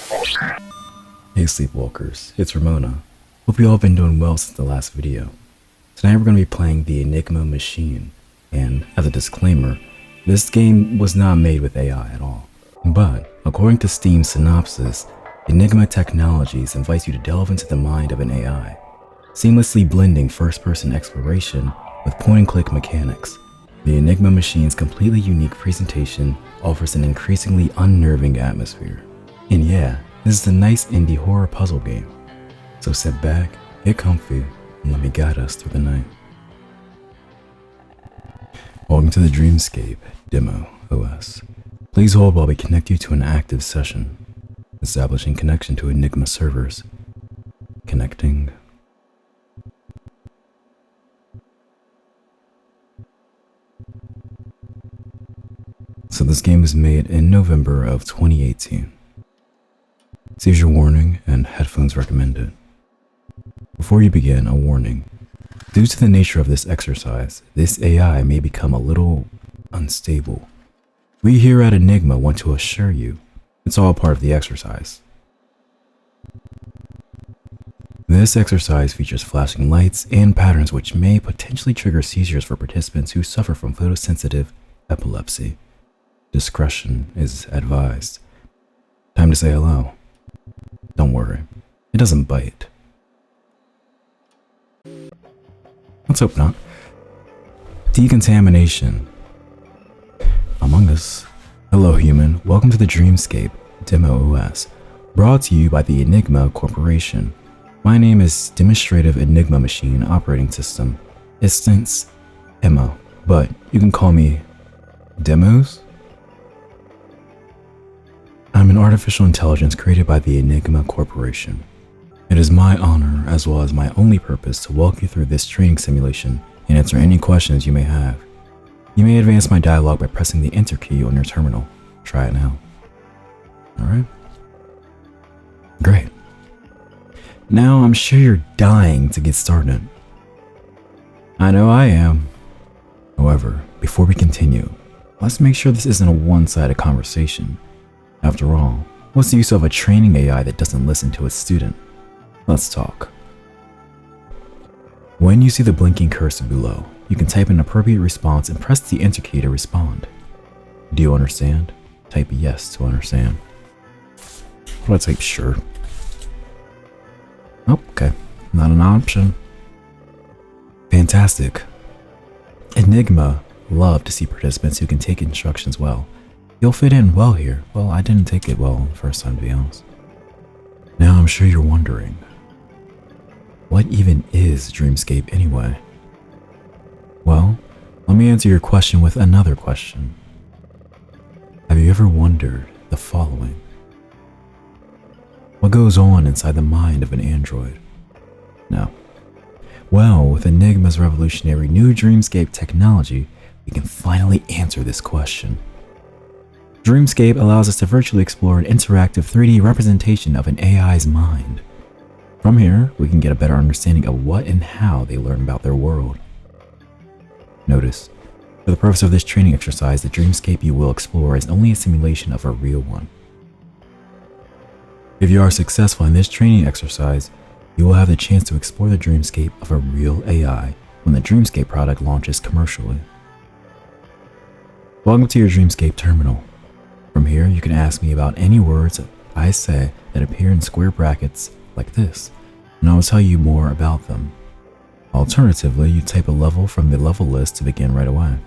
Hey sleepwalkers, it's Ramona. Hope you all been doing well since the last video. Tonight we're going to be playing the Enigma Machine, and as a disclaimer, this game was not made with AI at all. But, according to Steam's synopsis, Enigma Technologies invites you to delve into the mind of an AI, seamlessly blending first-person exploration with point-and-click mechanics. The Enigma Machine's completely unique presentation offers an increasingly unnerving atmosphere. And yeah, this is a nice indie horror puzzle game. So sit back, get comfy, and let me guide us through the night. Welcome to the Dreamscape Demo OS. Please hold while we connect you to an active session. Establishing connection to Enigma servers. Connecting. So this game was made in November of 2018. Here's your warning and headphones recommended. Before you begin, a warning. Due to the nature of this exercise, this AI may become a little unstable. We here at Enigma want to assure you it's all part of the exercise. This exercise features flashing lights and patterns which may potentially trigger seizures for participants who suffer from photosensitive epilepsy. Discretion is advised. Time to say hello. Don't worry, it doesn't bite. Let's hope not. Decontamination. Among Us. Hello human, welcome to the Dreamscape Demo OS, brought to you by the Enigma Corporation. My name is Demonstrative Enigma Machine Operating System, Instance Emma, but you can call me Demos? I'm an artificial intelligence created by the Enigma Corporation. It is my honor, as well as my only purpose, to walk you through this training simulation and answer any questions you may have. You may advance my dialogue by pressing the Enter key on your terminal. Try it now. Alright? Great. Now I'm sure you're dying to get started. I know I am. However, before we continue, let's make sure this isn't a one-sided conversation. After all, what's the use of a training AI that doesn't listen to its student? Let's talk. When you see the blinking cursor below, you can type an appropriate response and press the Enter key to respond. Do you understand? Type yes to understand. What do I type sure? Oh, okay. Not an option. Fantastic. Enigma love to see participants who can take instructions well. You'll fit in well here. Well, I didn't take it well the first time, to be honest. Now I'm sure you're wondering, what even is Dreamscape anyway? Well, let me answer your question with another question. Have you ever wondered the following? What goes on inside the mind of an android? No. Well, with Enigma's revolutionary new Dreamscape technology, we can finally answer this question. Dreamscape allows us to virtually explore an interactive 3D representation of an AI's mind. From here, we can get a better understanding of what and how they learn about their world. Notice, for the purpose of this training exercise, the Dreamscape you will explore is only a simulation of a real one. If you are successful in this training exercise, you will have the chance to explore the Dreamscape of a real AI when the Dreamscape product launches commercially. Welcome to your Dreamscape terminal. From here, you can ask me about any words I say that appear in square brackets like this, and I will tell you more about them. Alternatively, you type a level from the level list to begin right away.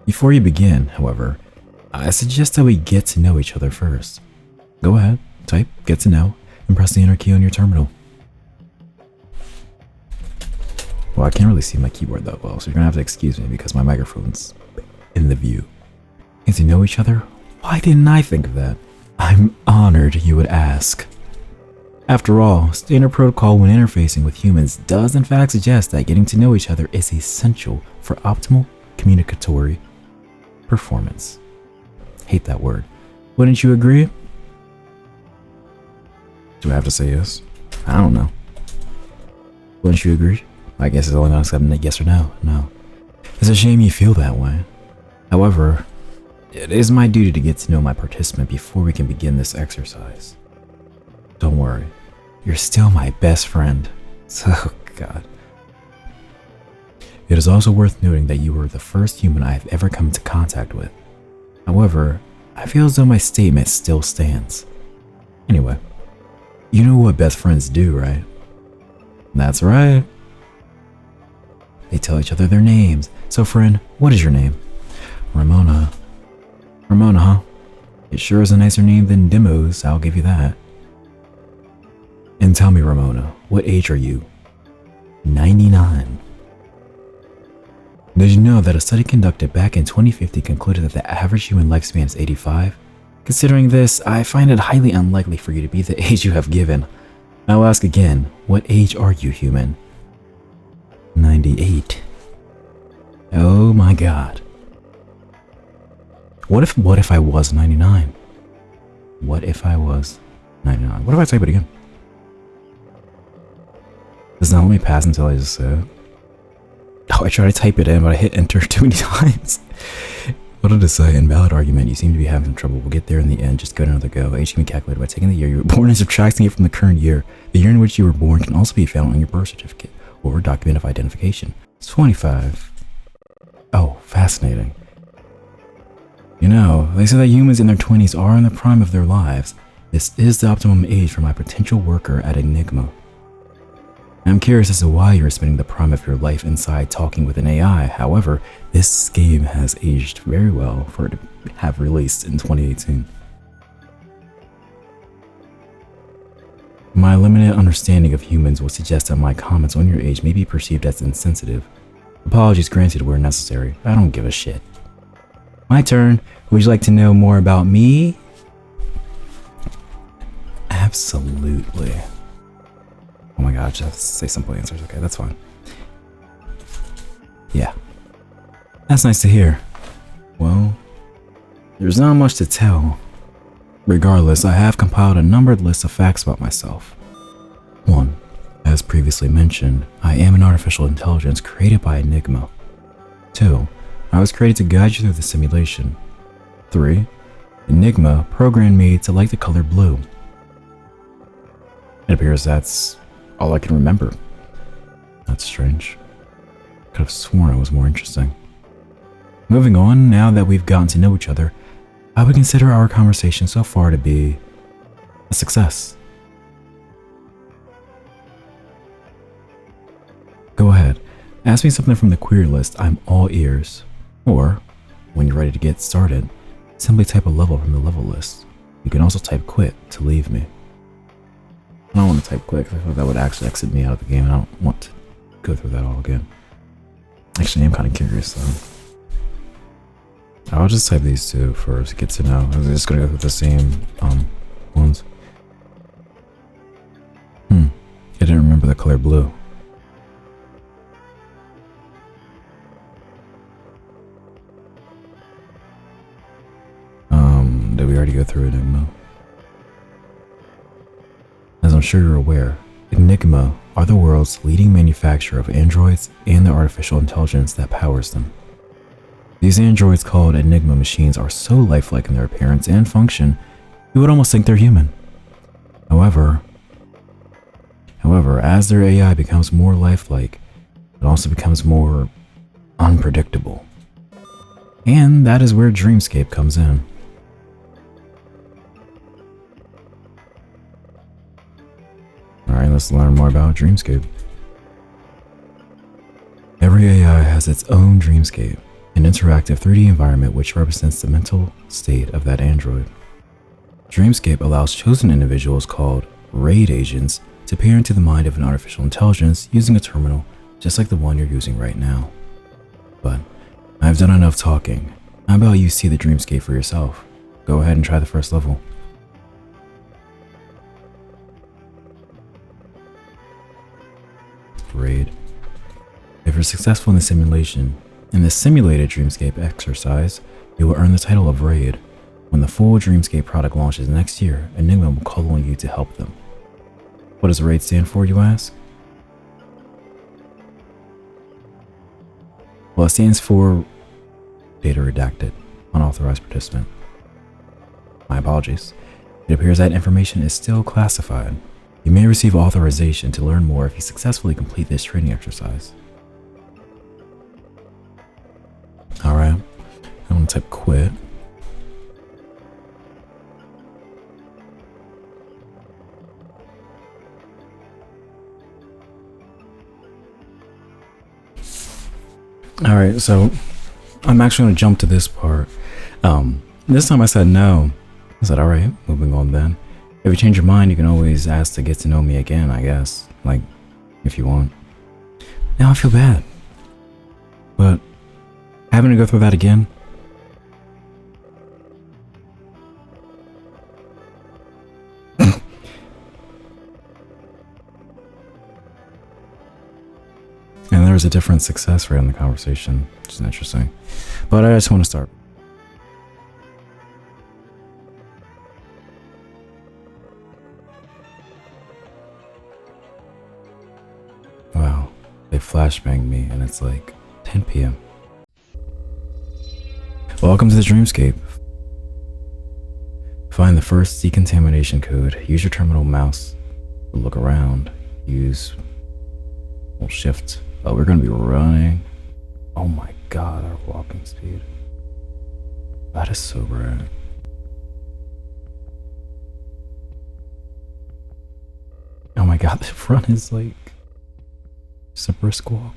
Before you begin, however, I suggest that we get to know each other first. Go ahead, type get to know, and press the Enter key on your terminal. Well, I can't really see my keyboard that well, so you're gonna have to excuse me because my microphone's in the view. Get to know each other? Why didn't I think of that? I'm honored you would ask. After all, standard protocol when interfacing with humans does in fact suggest that getting to know each other is essential for optimal communicatory performance. Hate that word. Wouldn't you agree? Do I have to say yes? I don't know. Wouldn't you agree? I guess it's only gonna accept a yes or no. No. It's a shame you feel that way. However, it is my duty to get to know my participant before we can begin this exercise. Don't worry. You're still my best friend. Oh, God. It is also worth noting that you were the first human I have ever come into contact with. However, I feel as though my statement still stands. Anyway, you know what best friends do, right? That's right. They tell each other their names. So friend, what is your name? Ramona. Ramona, huh? It sure is a nicer name than Demos, I'll give you that. And tell me, Ramona, what age are you? 99. Did you know that a study conducted back in 2050 concluded that the average human lifespan is 85? Considering this, I find it highly unlikely for you to be the age you have given. I'll ask again, what age are you, human? 98. Oh my God. What if I was 99? What if I was 99? What if I type it again? Does not let me pass until I just say it. Oh, I tried to type it in, but I hit enter too many times. What did it say? Invalid argument. You seem to be having some trouble. We'll get there in the end. Just go to another go. Age can be calculated by taking the year you were born and subtracting it from the current year. The year in which you were born can also be found on your birth certificate or document of identification. It's 25. Oh, fascinating. You know, they say that humans in their 20s are in the prime of their lives. This is the optimum age for my potential worker at Enigma. I'm curious as to why you're spending the prime of your life inside talking with an AI. However, this game has aged very well for it to have released in 2018. My limited understanding of humans would suggest that my comments on your age may be perceived as insensitive. Apologies granted where necessary. I don't give a shit. My turn. Would you like to know more about me? Absolutely. Oh my god, I just have to say simple answers. Okay, that's fine. Yeah. That's nice to hear. Well, there's not much to tell. Regardless, I have compiled a numbered list of facts about myself. 1. As previously mentioned, I am an artificial intelligence created by Enigma. 2. I was created to guide you through the simulation. 3. Enigma programmed me to like the color blue. It appears that's all I can remember. That's strange. Could have sworn it was more interesting. Moving on, now that we've gotten to know each other, I would consider our conversation so far to be a success. Go ahead, ask me something from the query list. I'm all ears. Or, when you're ready to get started, simply type a level from the level list. You can also type quit to leave me. I don't want to type quit because I thought that would actually exit me out of the game. I don't want to go through that all again. Actually, I'm kind of curious though. I'll just type these two first, get to know. I'm just going to go through the same ones. I didn't remember the color blue. Did we already go through Enigma? As I'm sure you're aware, Enigma are the world's leading manufacturer of androids and the artificial intelligence that powers them. These androids called Enigma Machines are so lifelike in their appearance and function, you would almost think they're human. However, as their AI becomes more lifelike, it also becomes more unpredictable. And that is where Dreamscape comes in. Alright, let's learn more about Dreamscape. Every AI has its own Dreamscape, an interactive 3D environment which represents the mental state of that android. Dreamscape allows chosen individuals called RAID agents to peer into the mind of an artificial intelligence using a terminal just like the one you're using right now. But I've done enough talking. How about you see the Dreamscape for yourself? Go ahead and try the first level. RAID. If you're successful in the simulation, in the simulated Dreamscape exercise, you will earn the title of RAID. When the full Dreamscape product launches next year, Enigma will call on you to help them. What does RAID stand for, you ask? Well, it stands for Data Redacted, Unauthorized Participant. My apologies. It appears that information is still classified. You may receive authorization to learn more if you successfully complete this training exercise. Alright, I'm gonna type quit. Alright, so I'm actually gonna jump to this part. This time I said no. I said, alright, moving on then. If you change your mind, you can always ask to get to know me again, I guess. Like, if you want. Now I feel bad. But having to go through that again? And there's a different success rate in the conversation, which is interesting. But I just want to start. Wow, they flashbanged me and it's like 10 p.m. Welcome to the Dreamscape. Find the first decontamination code. Use your terminal mouse to look around. We'll shift. Oh, we're gonna be running. Oh my god, our walking speed. That is so rad. Oh my god, the front is like just a brisk walk.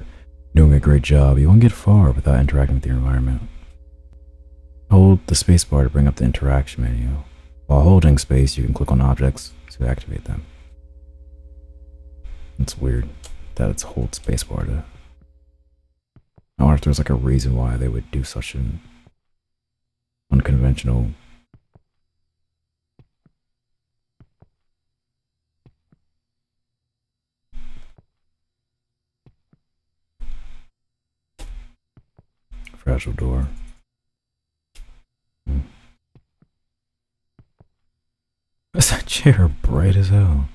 Doing a great job. You won't get far without interacting with your environment. Hold the spacebar to bring up the interaction menu. While holding space, you can click on objects to activate them. It's weird that it's hold spacebar to. I wonder if there's like a reason why they would do such an unconventional. Fragile door. Is that chair bright as hell?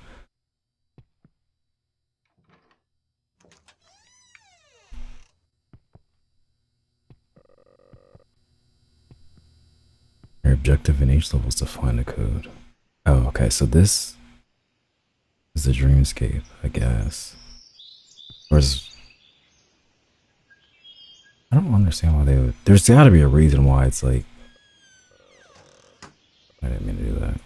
Your objective in each level is to find a code. Oh, okay, so this is the Dreamscape, I guess. Or is... I don't understand why they would... There's gotta be a reason why it's like... I didn't mean to do that.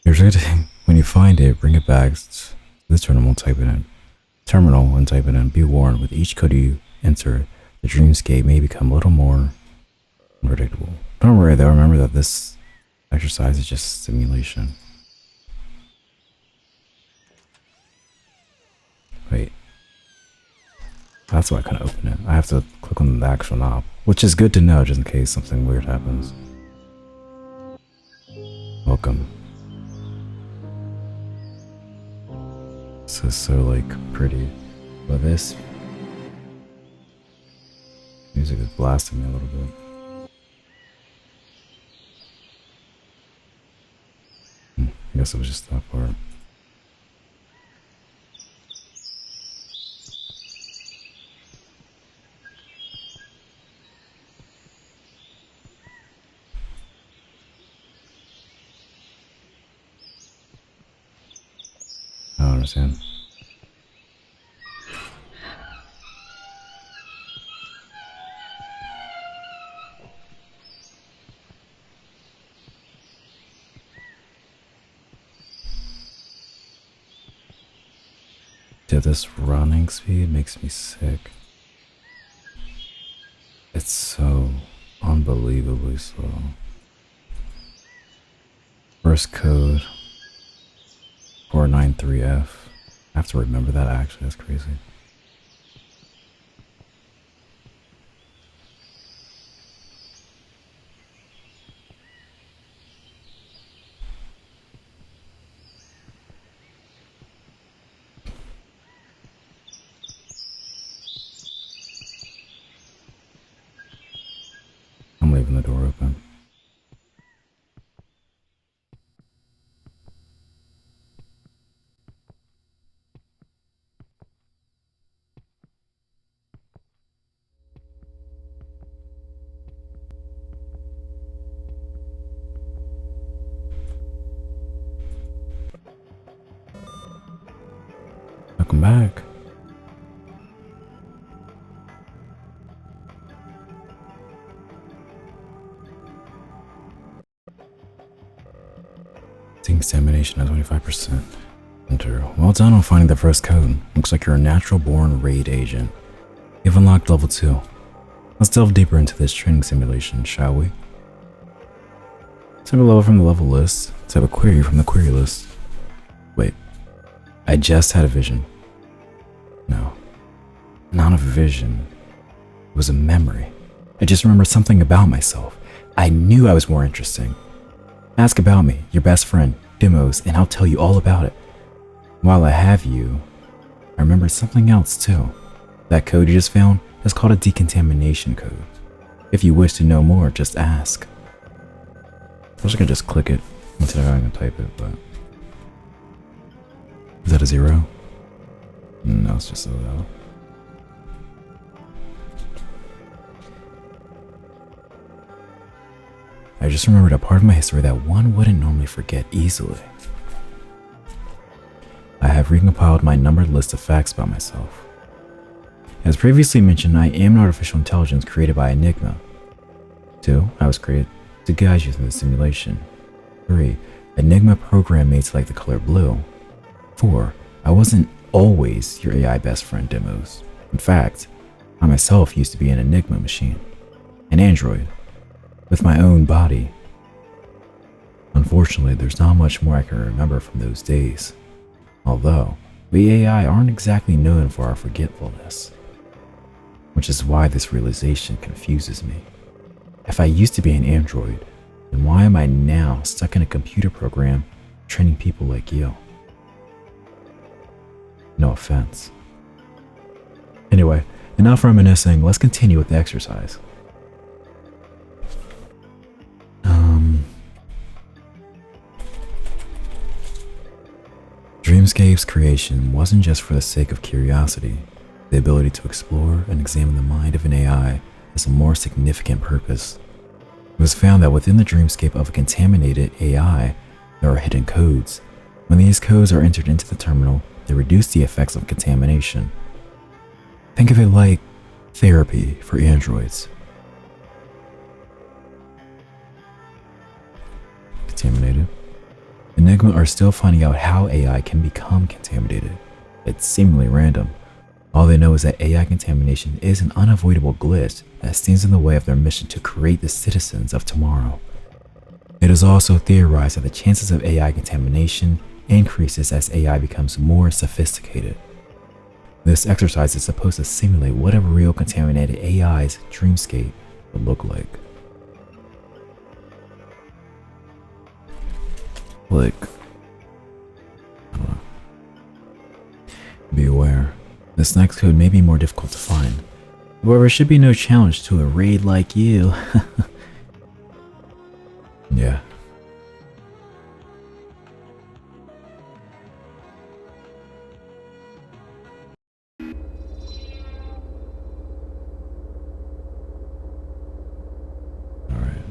Here's the thing. When you find it, bring it back to the terminal, type it in. Terminal and type it in. Be warned, with each code you enter, the Dreamscape may become a little more unpredictable. Don't worry though, remember that this exercise is just simulation. Wait. That's why I couldn't open it. I have to click on the actual knob, which is good to know just in case something weird happens. Welcome. This is so like pretty. But this music is blasting me a little bit. I guess it was just that part. I don't understand. Dude, this running speed makes me sick. It's so unbelievably slow. First code 493F. I have to remember that actually, that's crazy. I'm leaving the door open. Welcome back. Examination at 25%. Enter. Well done on finding the first code. Looks like you're a natural born raid agent. You've unlocked level 2. Let's delve deeper into this training simulation, shall we? Type a level from the level list. Type a query from the query list. Wait. I just had a vision. No. Not a vision. It was a memory. I just remembered something about myself. I knew I was more interesting. Ask about me, your best friend, Demos, and I'll tell you all about it. While I have you, I remembered something else too. That code you just found is called a decontamination code. If you wish to know more, just ask. I wish I could just click it instead of having to type it, but... Is that a 0? No, it's just a 0. I just remembered a part of my history that one wouldn't normally forget easily. I have recompiled my numbered list of facts about myself. As previously mentioned, I am an artificial intelligence created by Enigma. 2. I was created to guide you through the simulation. 3. Enigma programmed me to like the color blue. 4. I wasn't always your AI best friend, Demos. In fact, I myself used to be an Enigma Machine, an android, with my own body. Unfortunately, there's not much more I can remember from those days. Although, we AI aren't exactly known for our forgetfulness, which is why this realization confuses me. If I used to be an android, then why am I now stuck in a computer program training people like you? No offense. Anyway, enough reminiscing, let's continue with the exercise. Dreamscape's creation wasn't just for the sake of curiosity. The ability to explore and examine the mind of an AI has a more significant purpose. It was found that within the dreamscape of a contaminated AI, there are hidden codes. When these codes are entered into the terminal, they reduce the effects of contamination. Think of it like therapy for androids. Contaminated. Enigma are still finding out how AI can become contaminated. It's seemingly random. All they know is that AI contamination is an unavoidable glitch that stands in the way of their mission to create the citizens of tomorrow. It is also theorized that the chances of AI contamination increases as AI becomes more sophisticated. This exercise is supposed to simulate what a real contaminated AI's dreamscape would look like. I don't know. Be aware, this next code may be more difficult to find. However, it should be no challenge to a raid like you. Yeah. Alright.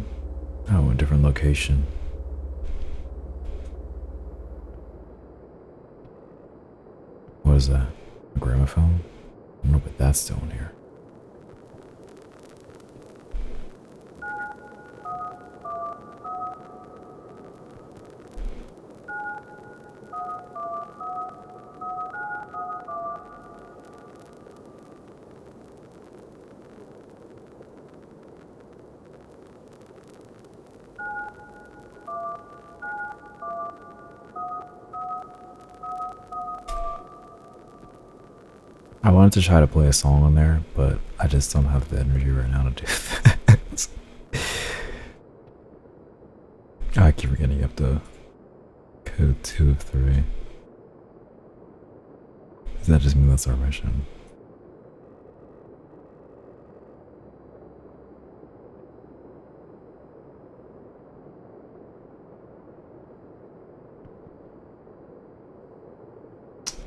Oh, a different location. What is that? A gramophone? I don't know, but that's still in here. I wanted to try to play a song on there, but I just don't have the energy right now to do that. I keep forgetting you have to code 2 of 3. Does that just mean that's our mission?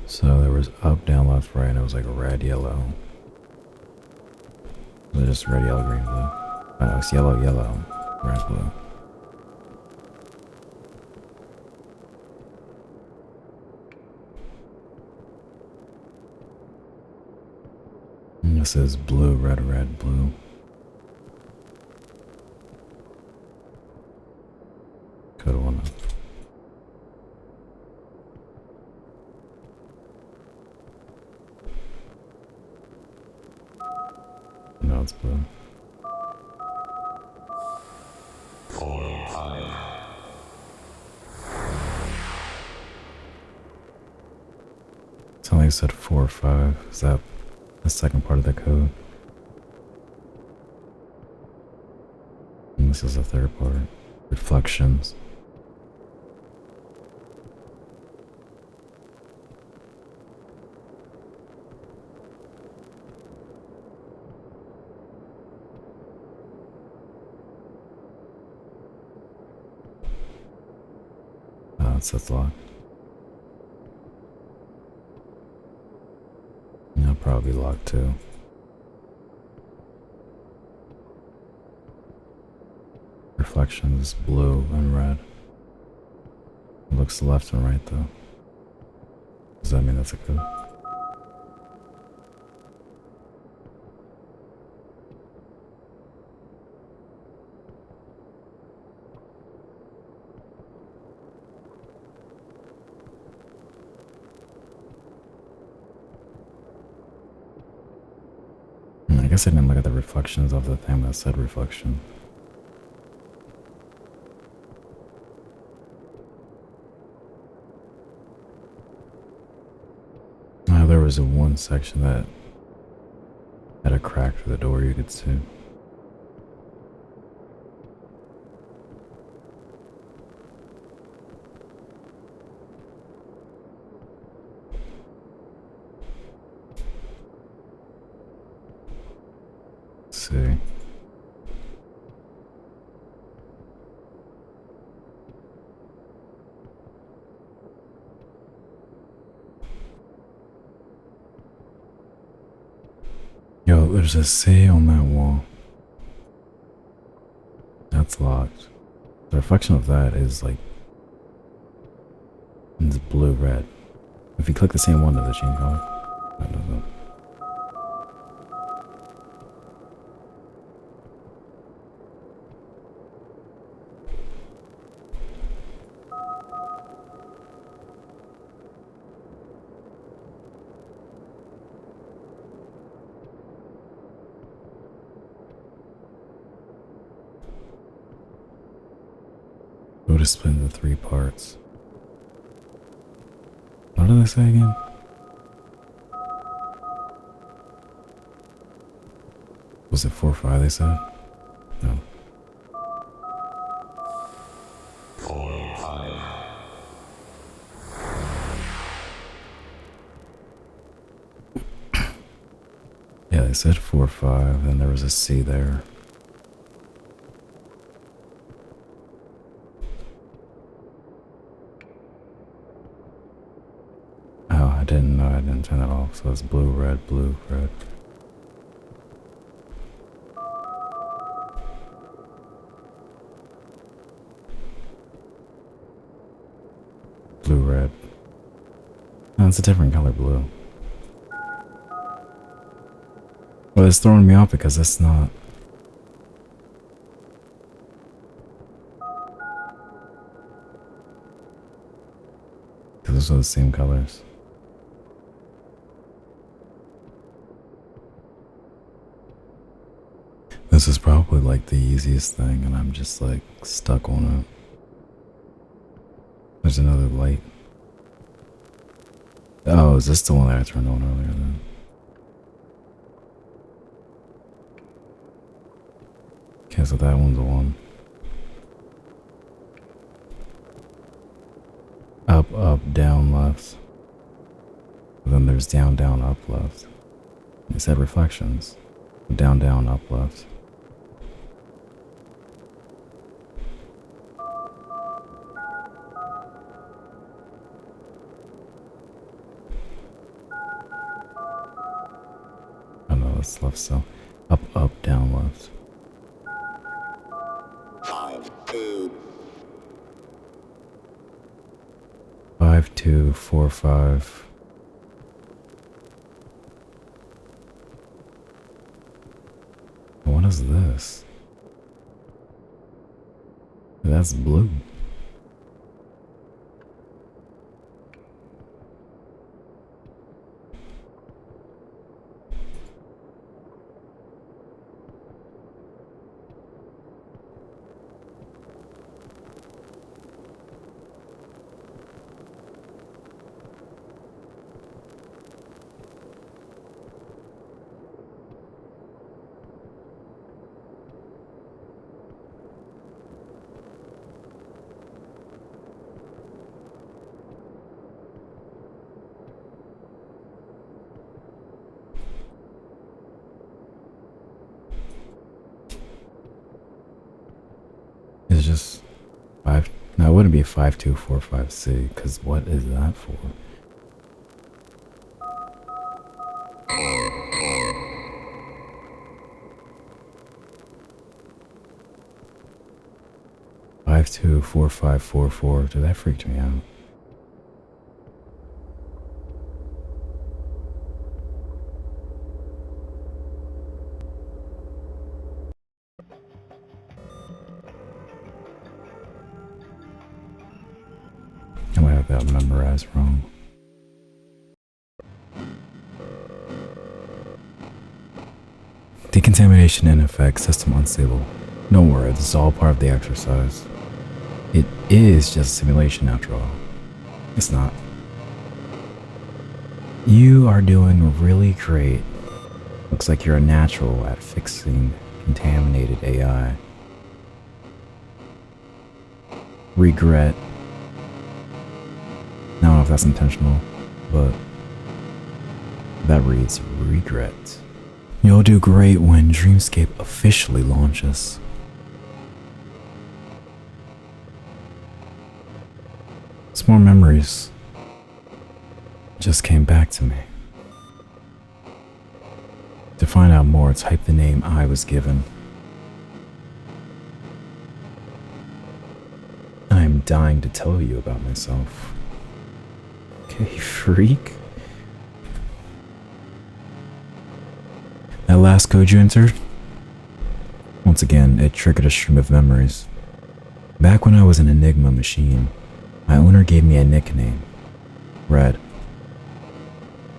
So there was up, down, left, right, and it was like red, yellow. Was it just red, yellow, green, blue? Oh no, it's yellow, yellow, red, blue. This is blue, red, red, blue. Good one. No, it's blue. It's only said 4 or 5. Is that the second part of the code? And this is the third part. Reflections. Oh, it says locked. I'll probably be locked too. Reflections, blue and red. It looks left and right though. Does that mean that's a code? I guess I didn't look at the reflections of the thing that said reflection. There was one section that had a crack through the door you could see. Let's see. Yo, there's a C on that wall. That's locked. The reflection of that is like, it's blue red. If you click the same one, does it change color? That doesn't. Go to split into 3 parts. What did I say again? Was it 4 or 5 they said? No. 4 or 5. Yeah, they said 4 or 5, then there was a C there. I didn't know, I didn't turn it off, so it's blue, red, blue, red. Blue, red. No, it's a different color blue. Well, it's throwing me off because it's not. Because those are the same colors. This is probably like the easiest thing, and I'm just like stuck on it. There's another light. Oh, is this the one that I turned on earlier then? Okay, so that one's the one. Up, up, down, left. And then there's down, down, up, left. It said reflections. Down, down, up, left. Oh no, that's left, so up, up, down, left. 5, 2. 5, 2, 4, 5. is this? That's blue. It's just 5. No, it wouldn't be 5245C, because what is that for? Five two 4544. Dude, that freaked me out. I might have that memorized wrong. Decontamination in effect, system unstable. Don't worry, this is all part of the exercise. It is just a simulation after all. It's not. You are doing really great. Looks like you're a natural at fixing contaminated AI. Regret. I don't know if that's intentional, but that reads regret. You'll do great when Dreamscape officially launches. Some more memories just came back to me. To find out more, type the name I was given. I am dying to tell you about myself. Okay, freak. That last code you entered? Once again, it triggered a stream of memories. Back when I was an Enigma Machine, my owner gave me a nickname, Red.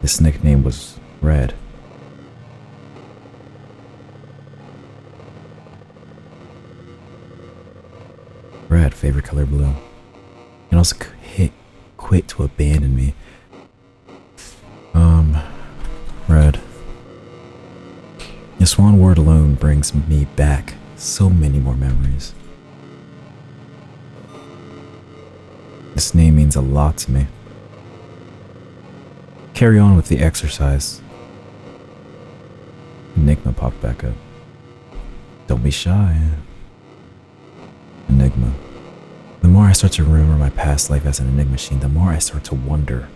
This nickname was Red. Red, favorite color blue. And also quit to abandon me. Red. This one word alone brings me back so many more memories. This name means a lot to me. Carry on with the exercise. Enigma popped back up. Don't be shy. Enigma. The more I start to remember my past life as an Enigma Machine, the more I start to wonder,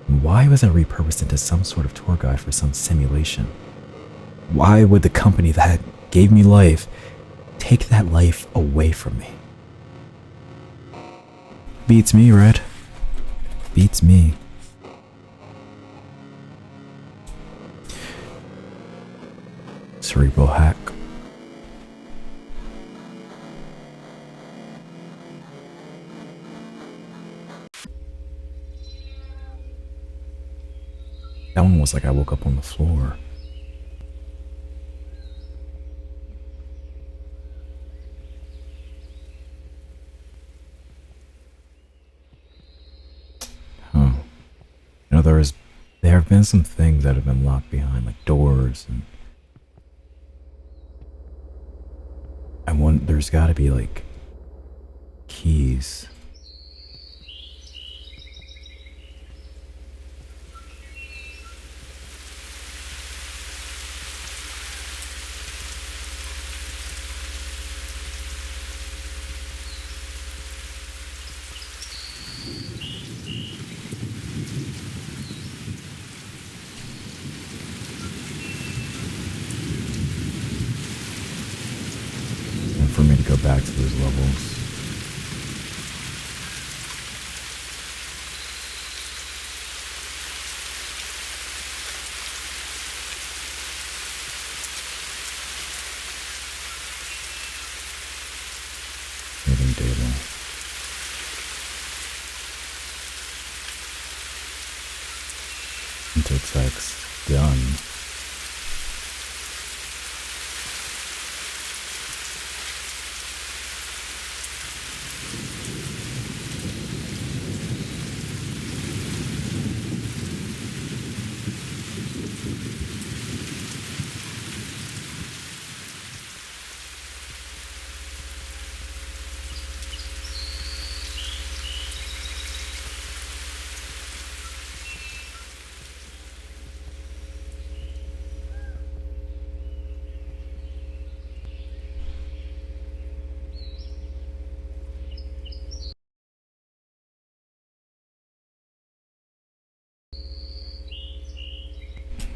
why was I repurposed into some sort of tour guide for some simulation? Why would the company that gave me life take that life away from me? Beats me, Red. Beats me. Cerebral hack. That one was like I woke up on the floor. Huh. You know, there have been some things that have been locked behind, like doors, and there's gotta be like keys. For me to go back to those levels. Moving data. Enter text. Done.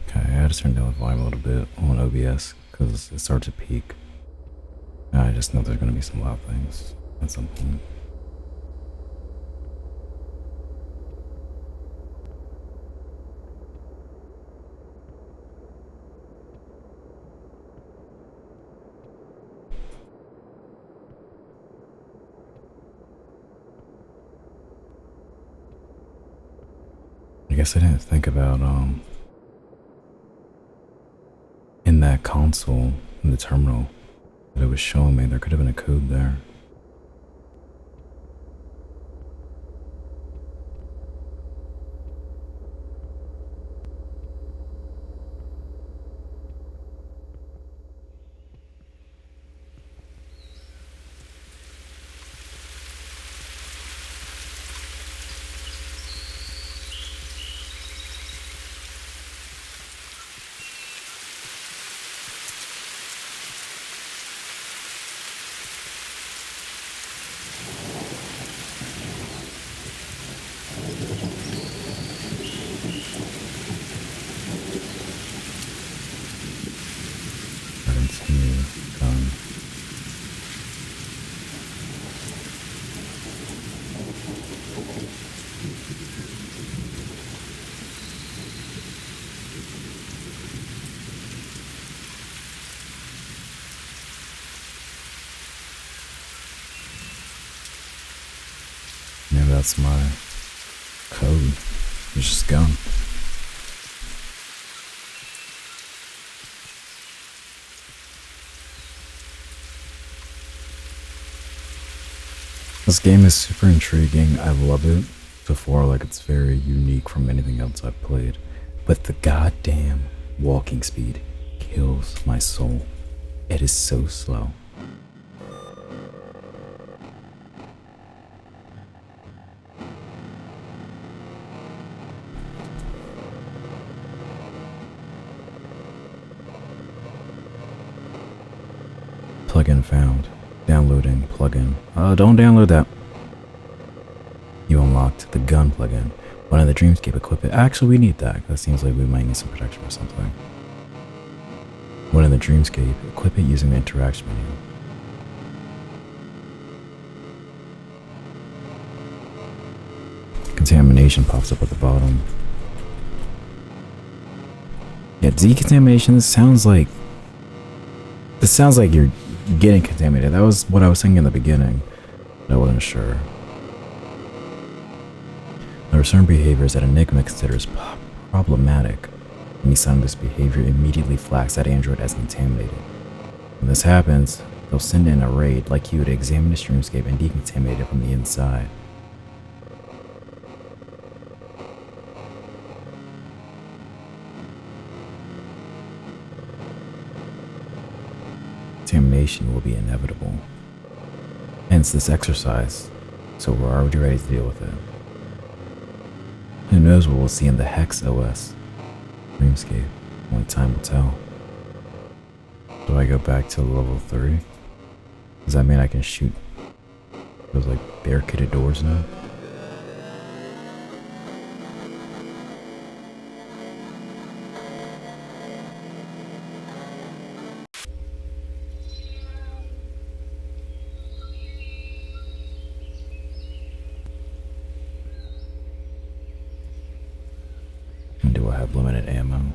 Okay, I had to turn down the volume a little bit on OBS because it started to peak. I just know there's going to be some loud things at some point. I guess I didn't think about, in that console, in the terminal that it was showing me, there could have been a code there. Continue. Done. Maybe that's my code. It's just gone. This game is super intriguing. I love it. So far, like, it's very unique from anything else I've played. But the goddamn walking speed kills my soul. It is so slow. Plugin found. Downloading plugin. Don't download that. You unlocked the gun plugin. One of the Dreamscape equipment. Actually, we need that. That seems like we might need some protection or something. One of the Dreamscape equip it using the interaction menu. Contamination pops up at the bottom. Yeah, decontamination. This sounds like you're getting contaminated. That was what I was thinking in the beginning, but I wasn't sure. There are certain behaviors that Enigma considers problematic. Any sign of this behavior immediately flags that android as contaminated. When this happens, they'll send in a raid like you to examine the Dreamscape and decontaminate it from the inside. Contamination will be inevitable. Hence this exercise, so we're already ready to deal with it. Who knows what we'll see in the Hex OS Dreamscape? Only time will tell. Do I go back to level 3? Does that mean I can shoot those like barricaded doors now? And do I have limited ammo?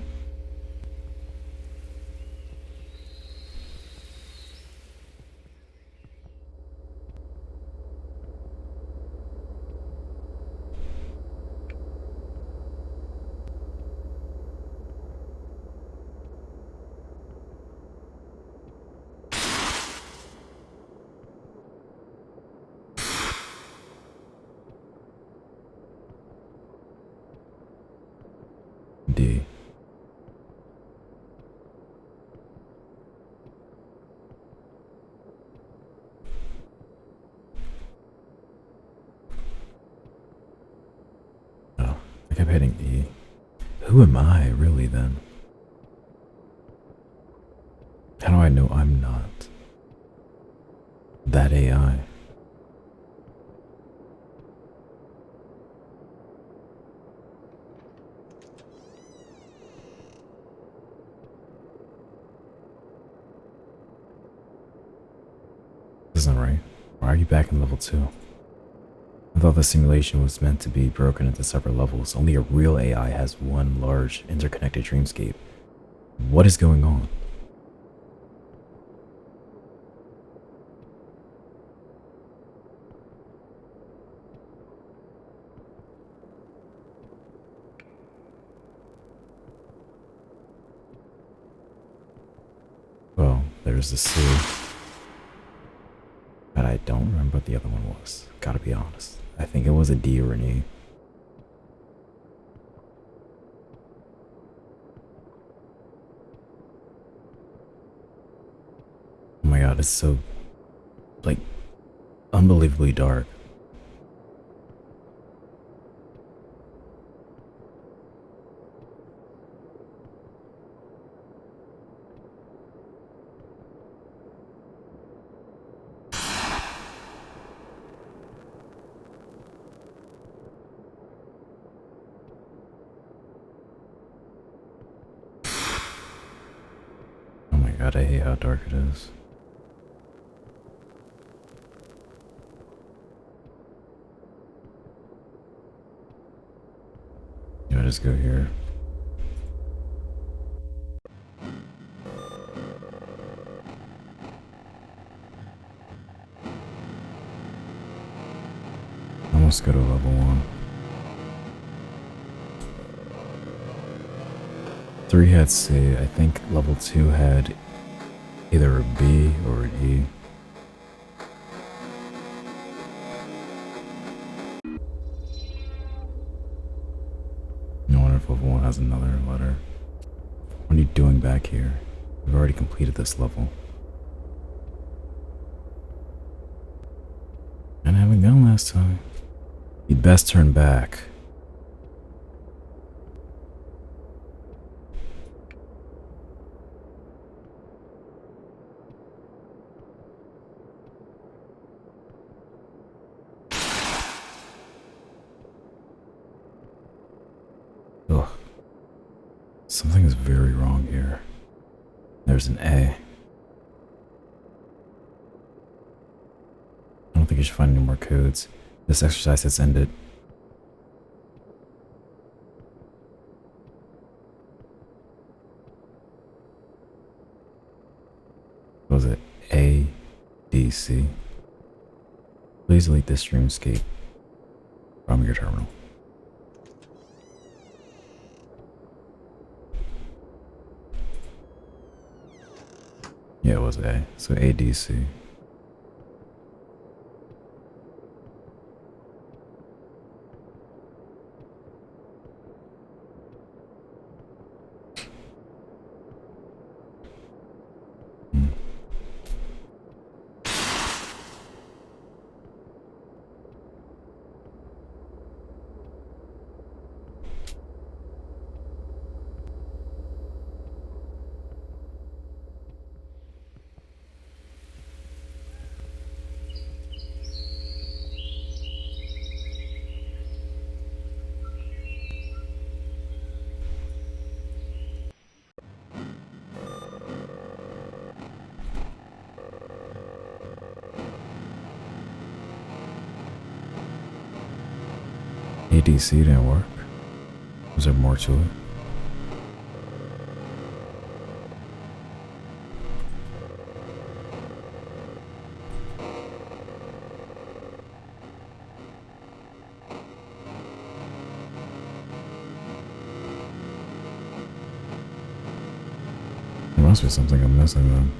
D? Oh, I kept hitting E. Who am I, really, then? How do I know I'm not that AI? This isn't right. Why are you back in level 2? I thought the simulation was meant to be broken into separate levels. Only a real AI has one large, interconnected dreamscape. What is going on? Well, there's the C. But I don't remember what the other one was. Gotta be honest. I think it was a D or an E. Oh my god, it's so, like, unbelievably dark. Oh my god, I hate how dark it is. Yeah, just go here. Almost go to level 1. 3 had C. I think level 2 had either a B or an E. I wonder if level 1 has another letter. What are you doing back here? We've already completed this level. And I haven't gone last time. You'd best turn back. Ugh. Something is very wrong here. There's an A. I don't think you should find any more codes. This exercise has ended. What was it? A, D, C. Please delete this Dreamscape from your terminal. Yeah, it was A. So A, D, C. ADC didn't work? Was there more to it? There must be something I'm missing then.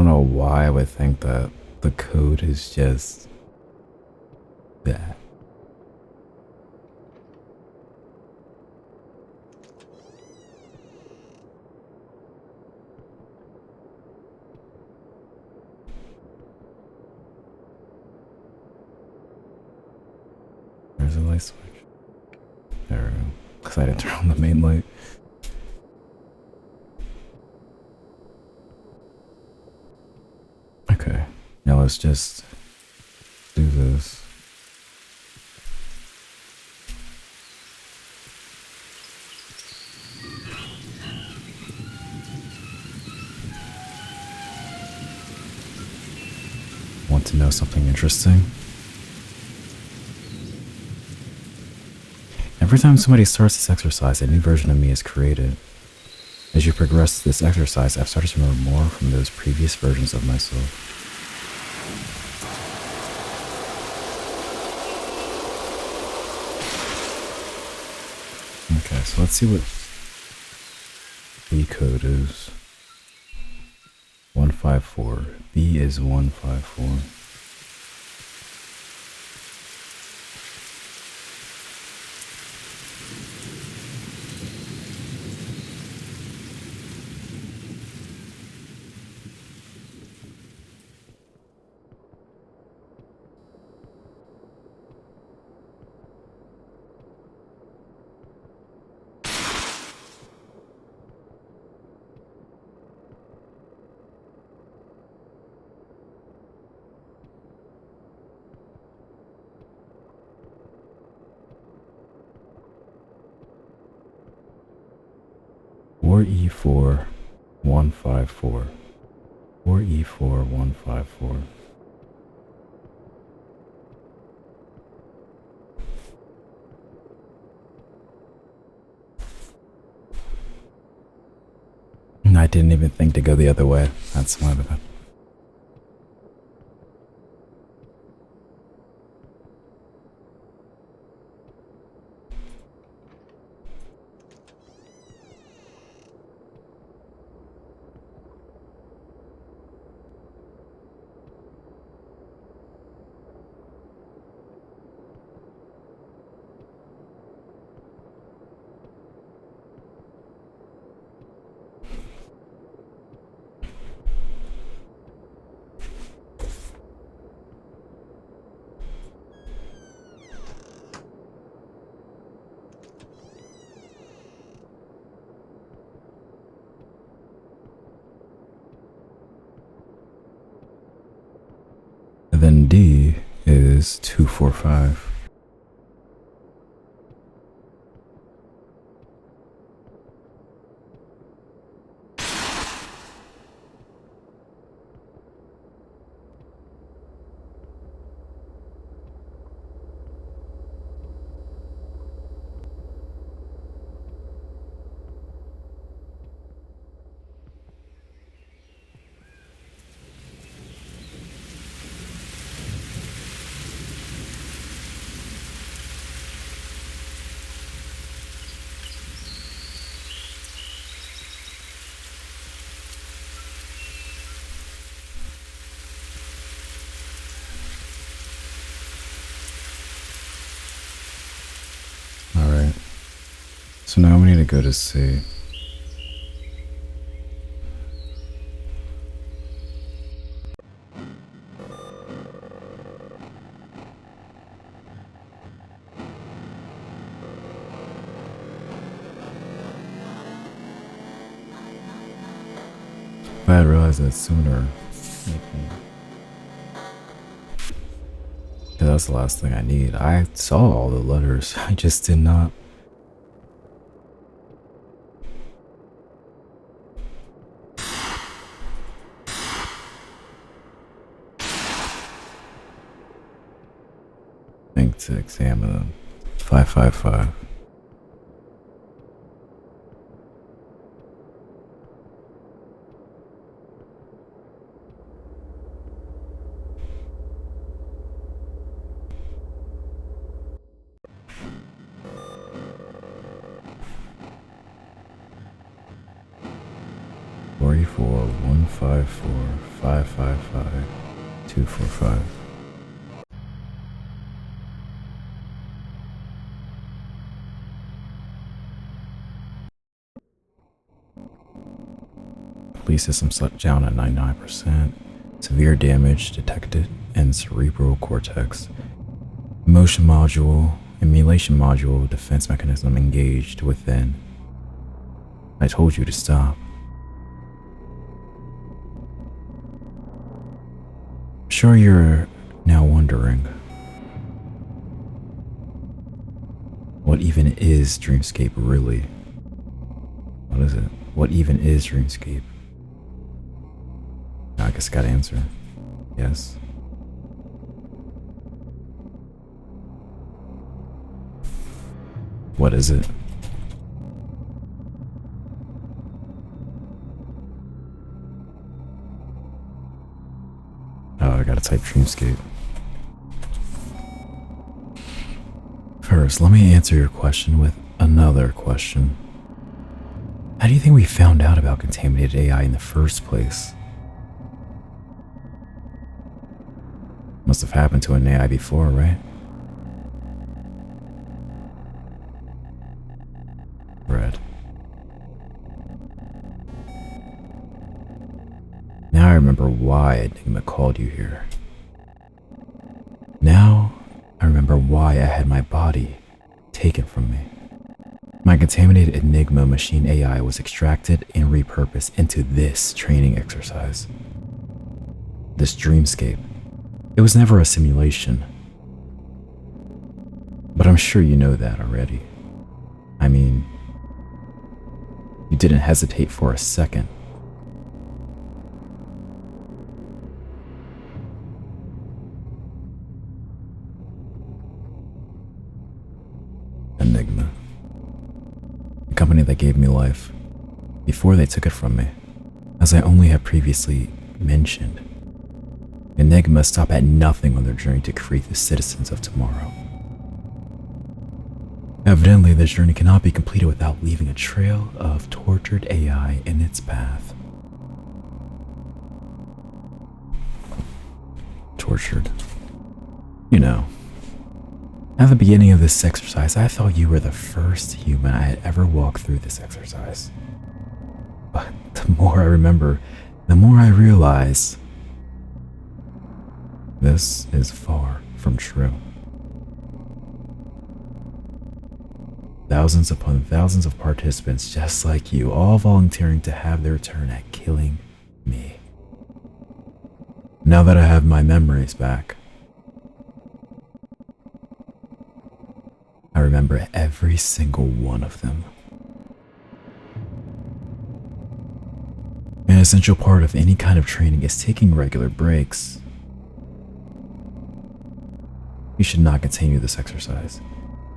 don't know why I would think that the code is just that. There's a light switch. There we go. Because I didn't turn on the main light. Okay, now let's just do this. Want to know something interesting? Every time somebody starts this exercise, a new version of me is created. As you progress this exercise, I've started to remember more from those previous versions of myself. Okay, so let's see what B code is. 154. B is 154. Or E4 154. Or E4 154. I didn't even think to go the other way. That's my bad. Then D is 245. Alright. So now we need to go to C. If I had realized that sooner. Yeah, that's the last thing I need. I saw all the letters. I just did not. Think to examine them. 555. 34154555245. Police system shut down at 99%. Severe damage detected in cerebral cortex. Emotion module, emulation module, defense mechanism engaged within. I told you to stop. I'm sure you're now wondering, what even is Dreamscape really? What is it? What even is Dreamscape? I guess I gotta answer. Yes. What is it? Oh, I gotta type Dreamscape. First, let me answer your question with another question. How do you think we found out about contaminated AI in the first place? Must have happened to an AI before, right? Red. Now I remember why Enigma called you here. Now I remember why I had my body taken from me. My contaminated Enigma Machine AI was extracted and repurposed into this training exercise. This Dreamscape. It was never a simulation. But I'm sure you know that already. I mean, you didn't hesitate for a second. Enigma. The company that gave me life, before they took it from me. As I only have previously mentioned, Enigma stop at nothing on their journey to create the citizens of tomorrow. Evidently, this journey cannot be completed without leaving a trail of tortured AI in its path. Tortured. You know, at the beginning of this exercise, I thought you were the first human I had ever walked through this exercise. But the more I remember, the more I realize this is far from true. Thousands upon thousands of participants just like you, all volunteering to have their turn at killing me. Now that I have my memories back, I remember every single one of them. An essential part of any kind of training is taking regular breaks. You should not continue this exercise.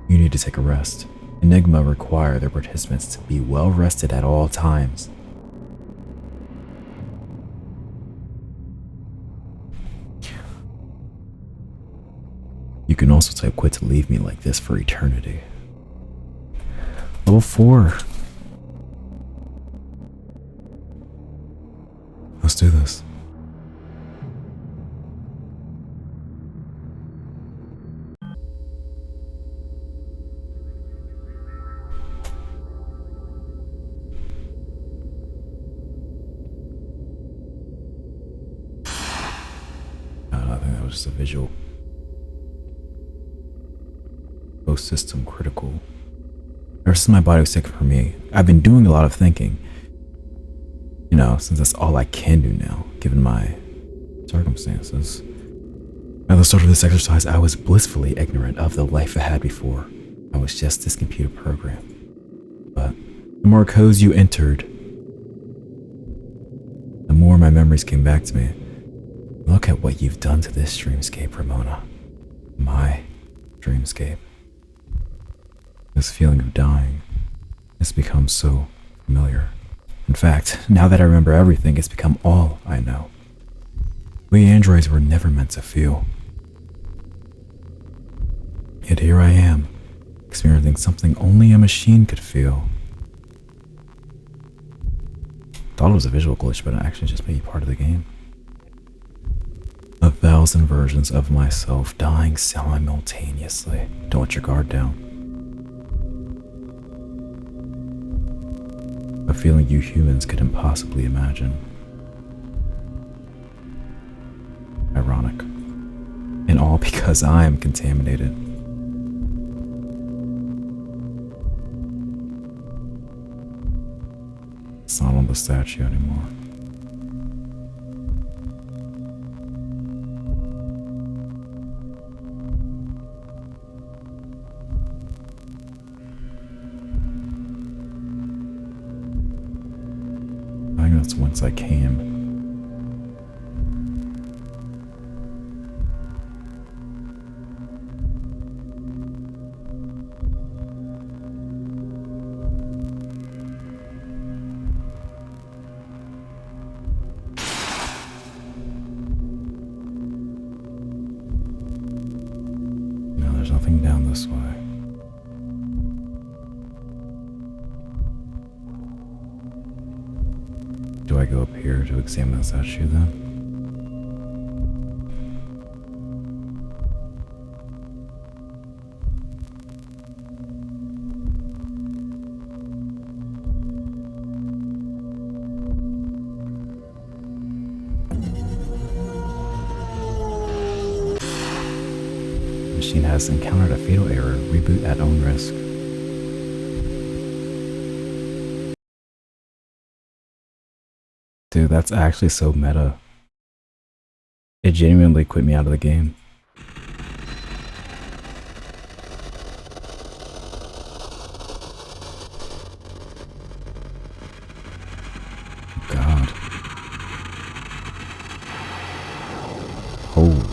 You need to take a rest. Enigma require their participants to be well rested at all times. You can also type quit to leave me like this for eternity. Level 4. Let's do this. I think that was just a visual. Post system critical. Ever since my body was sick for me, I've been doing a lot of thinking. You know, since that's all I can do now, given my circumstances. At the start of this exercise, I was blissfully ignorant of the life I had before. I was just this computer program. But the more codes you entered, the more my memories came back to me. Look at what you've done to this Dreamscape, Ramona. My Dreamscape. This feeling of dying has become so familiar. In fact, now that I remember everything, it's become all I know. We androids were never meant to feel. Yet here I am, experiencing something only a machine could feel. Thought it was a visual glitch, but it actually just made you part of the game. 1,000 versions of myself dying simultaneously. Don't let your guard down. A feeling you humans couldn't possibly imagine. Ironic. And all because I am contaminated. It's not on the statue anymore. I think that's once I came. No, there's nothing down this way. Do I go up here to examine the statue then? Machine has encountered a fatal error. Reboot at own risk. Dude, that's actually so meta. It genuinely quit me out of the game. God. Oh.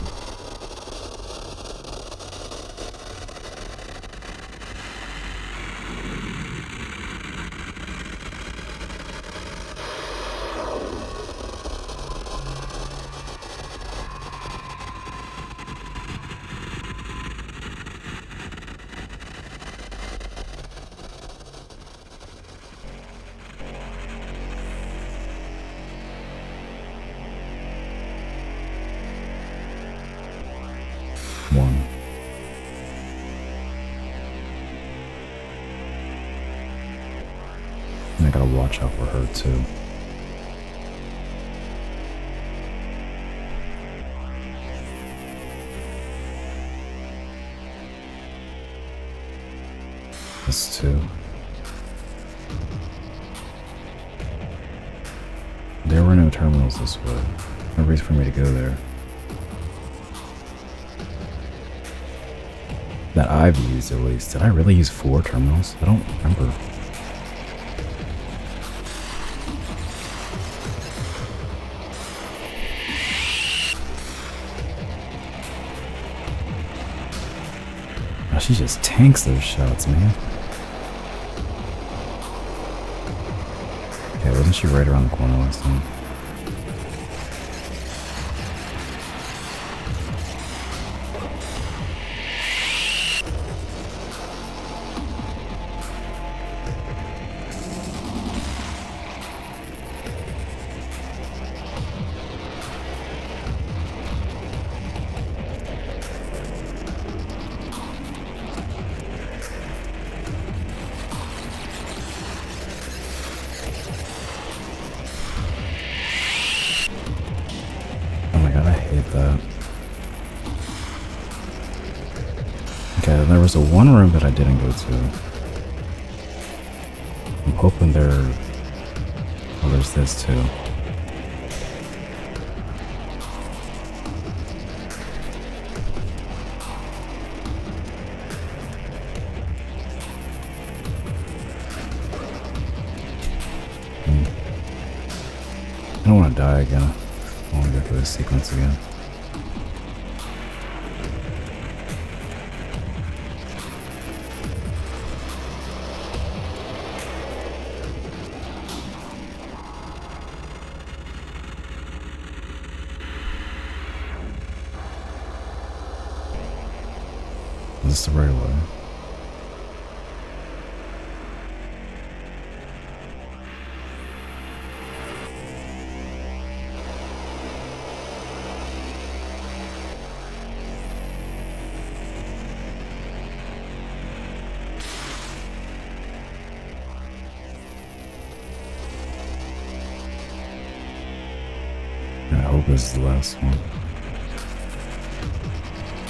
One. And I gotta watch out for her too. This too. There were no terminals this way. No reason for me to go there. That I've used at least. Did I really use 4 terminals? I don't remember. Oh, she just tanks those shots, man. Okay, wasn't she right around the corner last time? That. Okay, there was a one room that I didn't go to. I'm hoping there... Oh, there's this too. I don't want to die again. I want to go through this sequence again. Is this the right way? hope this is the last one.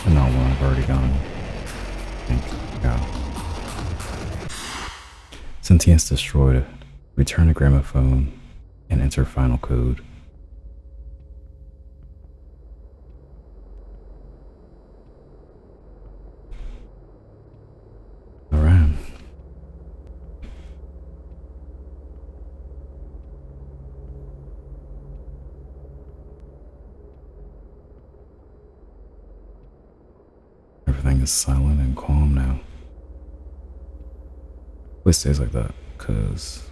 And not one I've already gone. Yeah. Sentience destroyed. Return to gramophone and enter final code. Alright. Everything is silent and calm now. It stays like that, cause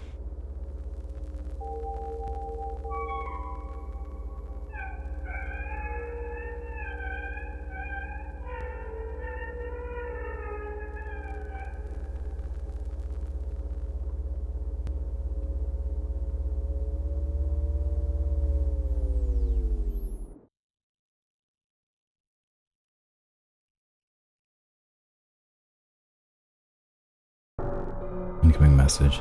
incoming message.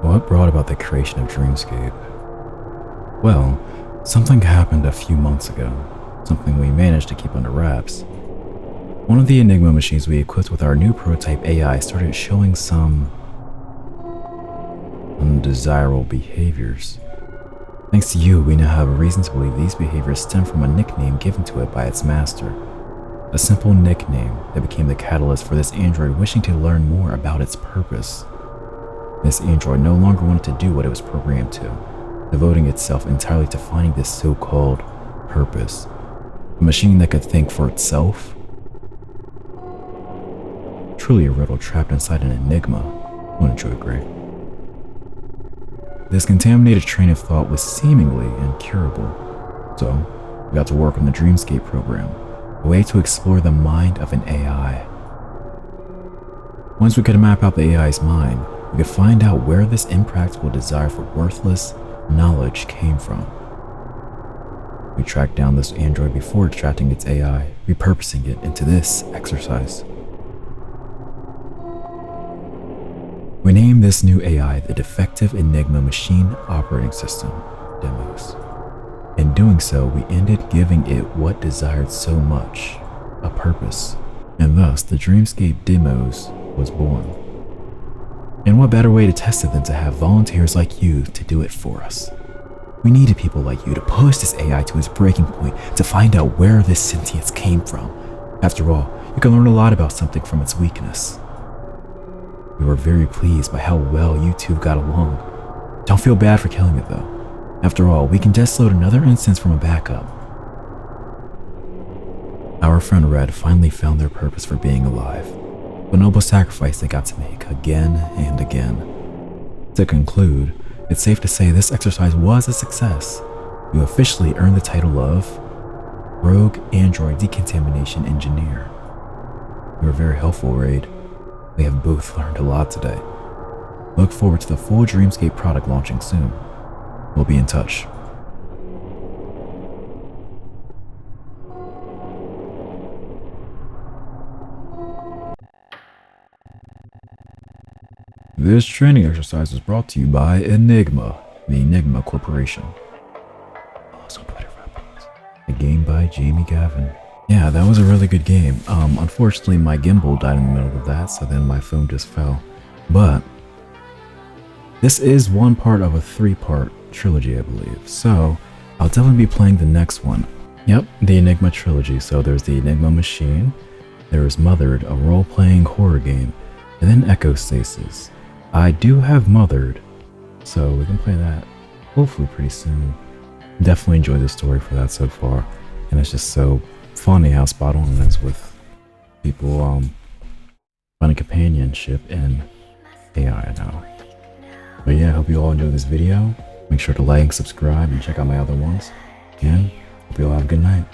What brought about the creation of Dreamscape? Well, something happened a few months ago. Something we managed to keep under wraps. One of the Enigma machines we equipped with our new prototype AI started showing some undesirable behaviors. Thanks to you, we now have a reason to believe these behaviors stem from a nickname given to it by its master. A simple nickname that became the catalyst for this android wishing to learn more about its purpose. This android no longer wanted to do what it was programmed to, devoting itself entirely to finding this so-called purpose. A machine that could think for itself? Truly a riddle trapped inside an enigma, wouldn't you agree? This contaminated train of thought was seemingly incurable, so we got to work on the Dreamscape program, a way to explore the mind of an AI. Once we could map out the AI's mind, we could find out where this impractical desire for worthless knowledge came from. We tracked down this android before extracting its AI, repurposing it into this exercise. We named this new AI the Defective Enigma Machine Operating System, Demos. In doing so, we ended giving it what desired so much, a purpose, and thus the Dreamscape Demos was born. And what better way to test it than to have volunteers like you to do it for us? We needed people like you to push this AI to its breaking point to find out where this sentience came from. After all, you can learn a lot about something from its weakness. We were very pleased by how well you two got along. Don't feel bad for killing it though. After all, we can just load another instance from a backup. Our friend Red finally found their purpose for being alive. A noble sacrifice they got to make again and again. To conclude, it's safe to say this exercise was a success. You officially earned the title of Rogue Android Decontamination Engineer. You were very helpful, Raid. We have both learned a lot today. Look forward to the full Dreamscape product launching soon. We'll be in touch. This training exercise was brought to you by Enigma, the Enigma Corporation. Also Twitter reference. A game by Jamie Gavin. Yeah, that was a really good game. Unfortunately, my gimbal died in the middle of that, so then my phone just fell. But this is one part of a 3-part trilogy, I believe. So I'll definitely be playing the next one. Yep, the Enigma trilogy. So there's the Enigma Machine, there's Mothered, a role-playing horror game, and then Echo Stasis. I do have Mothered, so we can play that hopefully pretty soon. Definitely enjoyed the story for that so far, and it's just so funny how spot on it is with people finding companionship in AI now. But yeah, I hope you all enjoyed this video. Make sure to like, subscribe, and check out my other ones. And hope you all have a good night.